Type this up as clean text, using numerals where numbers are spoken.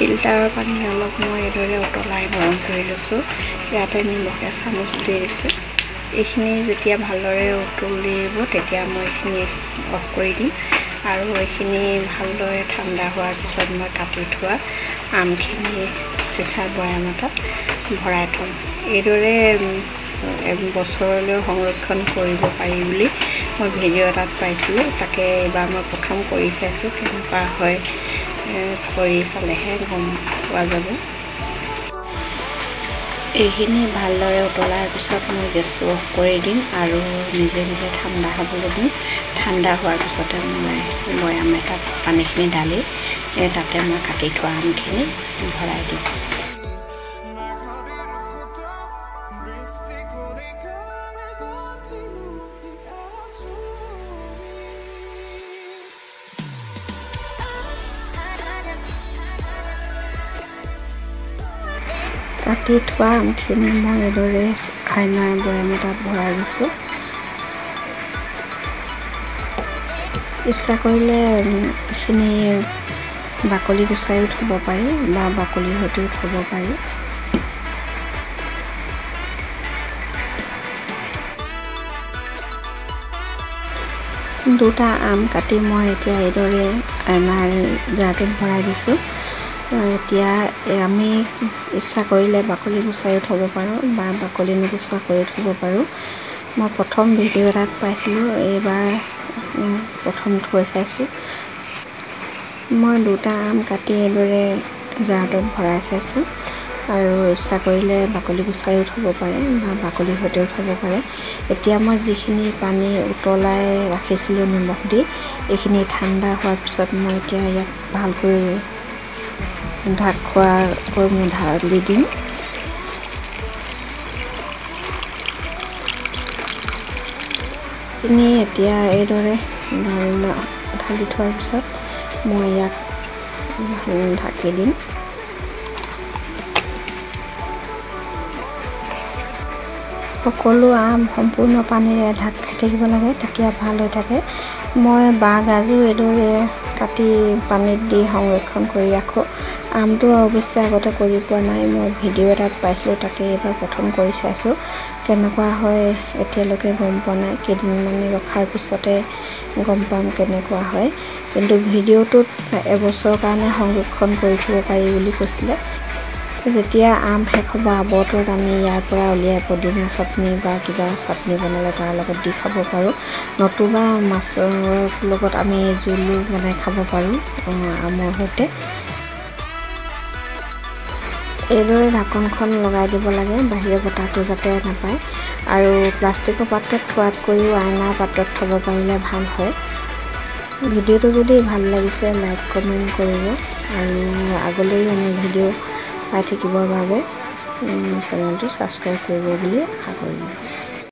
ফিল্টাৰৰ পানী অলপ মই এইদৰে উতলাই গৰম কৰি লৈছোঁ। ইয়াতে নিমখ এচামুচ দি দিছোঁ। এইখিনি যেতিয়া ভালদৰে উতলিব তেতিয়া মই এইখিনি অফ কৰি দিম আৰু এইখিনি ভালদৰে ঠাণ্ডা হোৱাৰ পিছত মই কাটি থোৱা আমখিনি চিচাৰ বৈয়াম এটাত ভৰাই থ'ম। এইদৰে বছৰলৈ সংৰক্ষণ কৰিব পাৰি বুলি মই ভিডিঅ' এটাত পাইছিলোঁ, তাকে এইবাৰ মই প্ৰথম কৰি চাইছোঁ। কেনেকুৱা হয় কৰি চালেহে গম পোৱা যাব। এইখিনি ভালদৰে উতলাৰ পিছত মই গেছটো অফ কৰি দিম আৰু নিজে নিজে ঠাণ্ডা হ'বলৈ দিম। ঠাণ্ডা হোৱাৰ পিছতে মই বৈয়াম এটাত পানীখিনি ঢালি তাতে মই কাটি থোৱা আমখিনি ভৰাই দিম। কাটি থোৱা আমখিনি মই এইদৰে খাইনাৰ বৈয়াম এটাত ভৰাই দিছোঁ। ইচ্ছা কৰিলে এইখিনি বাকলি গুচাইও থ'ব পাৰি বা বাকলিৰ সৈতেও থ'ব পাৰি। দুটা আম কাটি মই এতিয়া এইদৰে আইনাৰ জাৰটোত ভৰাই দিছোঁ। এতিয়া আমি ইচ্ছা কৰিলে বাকলি গুচাইও থ'ব পাৰোঁ বা বাকলি নুগুচোৱাকৈও থ'ব পাৰোঁ। মই প্ৰথম ভিডিঅ' এটাত পাইছিলোঁ, এইবাৰ প্ৰথম থৈ চাইছোঁ। মই দুটা আম কাটি এইদৰে জাৰটোত ভৰাই চাইছোঁ আৰু ইচ্ছা কৰিলে বাকলি গুচাইও থ'ব পাৰে বা বাকলিৰ সৈতেও থ'ব পাৰে। এতিয়া মই যিখিনি পানী উতলাই ৰাখিছিলোঁ নিমখ দি, এইখিনি ঠাণ্ডা হোৱাৰ পিছত মই এতিয়া ইয়াক ভালকৈ ঢাক খোৱাকৈ মই ঢালি দিম। এতিয়া এইদৰে ঢালি থোৱাৰ পিছত মই ইয়াক ঢাকি দিম। সকলো আম সম্পূৰ্ণ পানীৰে ঢাক খাই থাকিব লাগে, তেতিয়া ভাল হৈ থাকে। মই বাঁহগাজো এইদৰে কাটি পানীত দি সংৰক্ষণ কৰি ৰাখোঁ। আমটো অৱশ্যে আগতে কৰি পোৱা নাই, মই ভিডিঅ' এটাত পাইছিলোঁ, তাকে এইবাৰ প্ৰথম কৰি চাইছোঁ। কেনেকুৱা হয় এতিয়ালৈকে গম পোৱা নাই, কেইদিনমান ৰখাৰ পিছতে গম পাম কেনেকুৱা হয়। কিন্তু ভিডিঅ'টোত এবছৰৰ কাৰণে সংৰক্ষণ কৰি থ'ব পাৰি বুলি কৈছিলে। যেতিয়া আম শেষ হ'ব আৱতৰত আমি ইয়াৰ পৰা উলিয়াই পদিনা চাটনি বা কিবা চাটনি বনালে তাৰ লগত দি খাব পাৰোঁ, নতুবা মাছৰ লগত আমি জোলো বনাই খাব পাৰোঁ আমৰ সৈতে। এইদৰে ঢাকনখন লগাই দিব লাগে, বাহিৰৰ বতাহটো যাতে নাপায়। আৰু প্লাষ্টিকৰ পাত্ৰত থোৱাতকৈও আইনাৰ পাত্ৰত থ'ব পাৰিলে ভাল হয়। ভিডিঅ'টো যদি ভাল লাগিছে লাইক কমেণ্ট কৰিব আৰু আগলৈ আমি ভিডিঅ' পাই থাকিবৰ বাবে চেনেলটো ছাবস্ক্ৰাইব কৰিব বুলি আশা কৰিলোঁ।